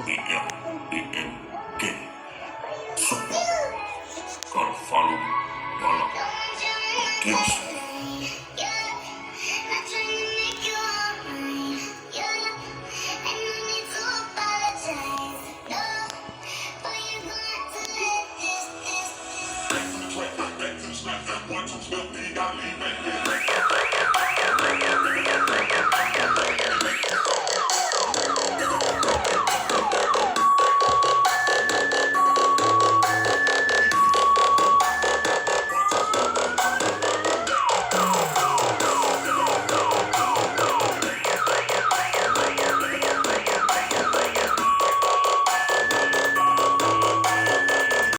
B-M-E-N-K. Super. Gotta follow me. Follow. Yes. Back to the track, back to the snap, that one, two, step, you gotta leave that.